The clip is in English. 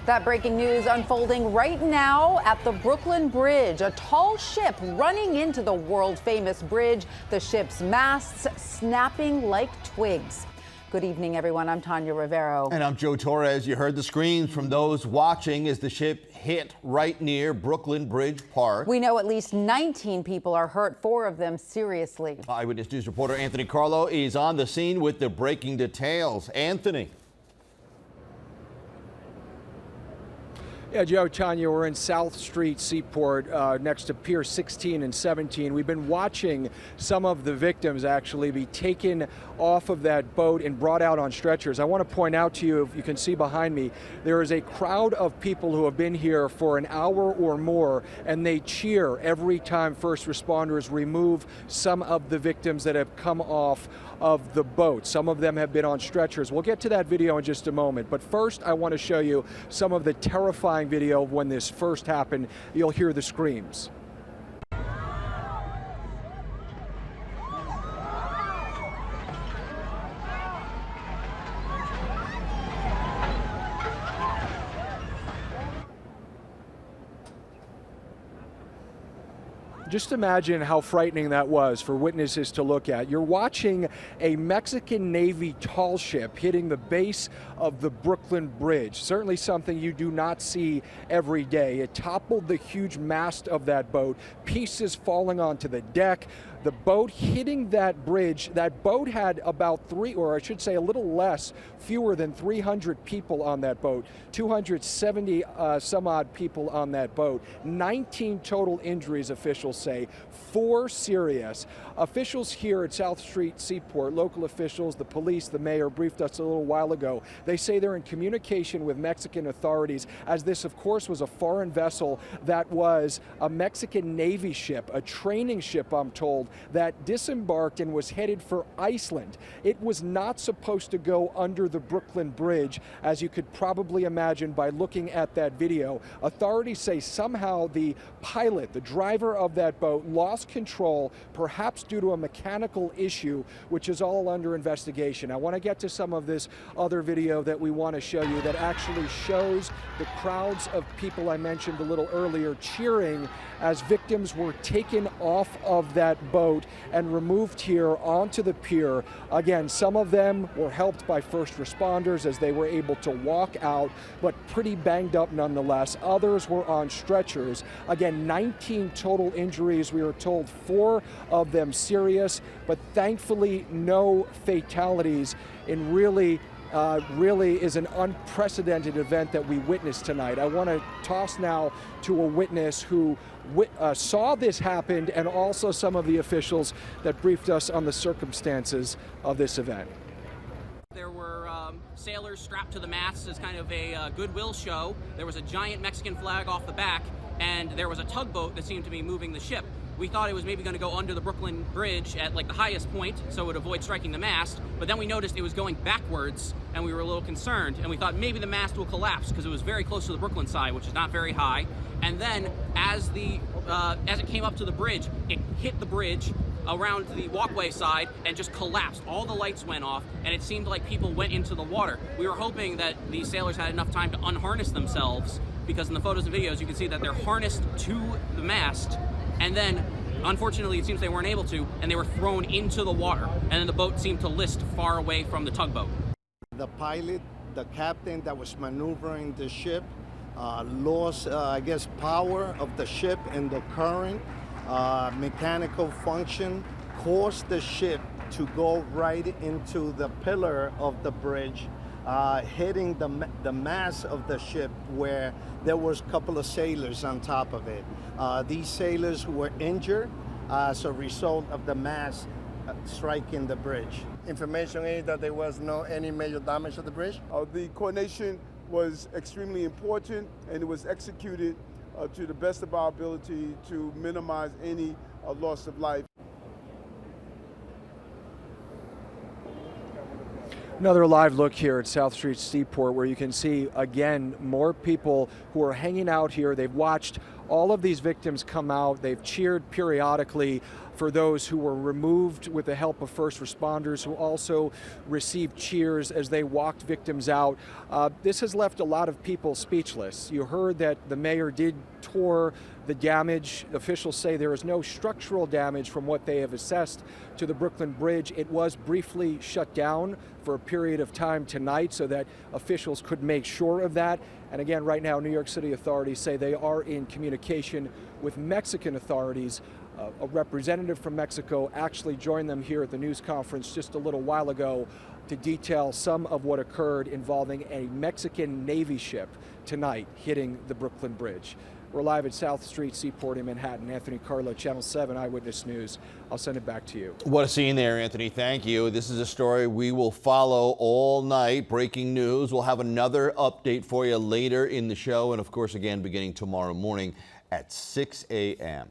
That breaking news unfolding right now at the Brooklyn Bridge. A tall ship running into the world-famous bridge. The ship's masts snapping like twigs. Good evening, everyone. I'm Tanya Rivero. And I'm Joe Torres. You heard the screams from those watching as the ship hit right near Brooklyn Bridge Park. We know at least 19 people are hurt, 4 of them seriously. Eyewitness News reporter Anthony Carlo is on the scene with the breaking details. Anthony. Yeah, Joe, Tanya, we're in South Street Seaport next to Pier 16 and 17. We've been watching some of the victims actually be taken off of that boat and brought out on stretchers. I want to point out to you, if you can see behind me, there is a crowd of people who have been here for an hour or more, and they cheer every time first responders remove some of the victims that have come off of the boat. Some of them have been on stretchers. We'll get to that video in just a moment, but first I want to show you some of the terrifying video of when this first happened. You'll hear the screams. Just imagine how frightening that was for witnesses to look at. You're watching a Mexican Navy tall ship hitting the base of the Brooklyn Bridge. Certainly something you do not see every day. It toppled the huge mast of that boat, pieces falling onto the deck. The boat hitting that bridge, that boat had about a little less, fewer than 300 people on that boat, 270 some odd people on that boat, 19 total injuries, officials say, 4 serious. Officials here at South Street Seaport, local officials, the police, the mayor, briefed us a little while ago. They say they're in communication with Mexican authorities, as this, of course, was a foreign vessel that was a Mexican Navy ship, a training ship, I'm told, that disembarked and was headed for Iceland. It was not supposed to go under the Brooklyn Bridge, as you could probably imagine by looking at that video. Authorities say somehow the pilot, the driver of that boat, lost control, perhaps due to a mechanical issue, which is all under investigation. I want to get to some of this other video that we want to show you that actually shows the crowds of people I mentioned a little earlier cheering as victims were taken off of that boat and removed here onto the pier. Again, some of them were helped by first responders as they were able to walk out, but pretty banged up nonetheless. Others were on stretchers. Again, 19 total injuries. We were told 4 of them serious, but thankfully no fatalities in really is an unprecedented event that we witnessed tonight. I want to toss now to a witness who saw this happen, and also some of the officials that briefed us on the circumstances of this event. There were sailors strapped to the masts as kind of a goodwill show. There was a giant Mexican flag off the back, and there was a tugboat that seemed to be moving the ship. We thought it was maybe going to go under the Brooklyn Bridge at like the highest point, so it would avoid striking the mast, but then we noticed it was going backwards, and we were a little concerned, and we thought maybe the mast will collapse because it was very close to the Brooklyn side, which is not very high. And then as it came up to the bridge, it hit the bridge around the walkway side and just collapsed. All the lights went off, and it seemed like people went into the water. We were hoping that these sailors had enough time to unharness themselves, because in the photos and videos you can see that they're harnessed to the mast, and then unfortunately it seems they weren't able to, and they were thrown into the water, and then the boat seemed to list far away from the tugboat. The pilot, the captain that was maneuvering the ship, lost, power of the ship and the current, mechanical function, caused the ship to go right into the pillar of the bridge, hitting the mast of the ship, where there was a couple of sailors on top of it. These sailors were injured as a result of the mast striking the bridge. Information is that there was no any major damage to the bridge. The coordination was extremely important, and it was executed to the best of our ability to minimize any loss of life. Another live look here at South Street Seaport, where you can see, again, more people who are hanging out here. They've watched all of these victims come out. They've cheered periodically for those who were removed with the help of first responders, who also received cheers as they walked victims out. This has left a lot of people speechless. You heard that the mayor did tour the damage. Officials say there is no structural damage from what they have assessed to the Brooklyn Bridge. It was briefly shut down for a period of time tonight so that officials could make sure of that. And again, right now, New York City authorities say they are in communication with Mexican authorities. A representative from Mexico actually joined them here at the news conference just a little while ago to detail some of what occurred involving a Mexican Navy ship tonight hitting the Brooklyn Bridge. We're live at South Street Seaport in Manhattan. Anthony Carlo, Channel 7 Eyewitness News. I'll send it back to you. What a scene there, Anthony. Thank you. This is a story we will follow all night. Breaking news. We'll have another update for you later in the show. And of course, again, beginning tomorrow morning at 6 a.m.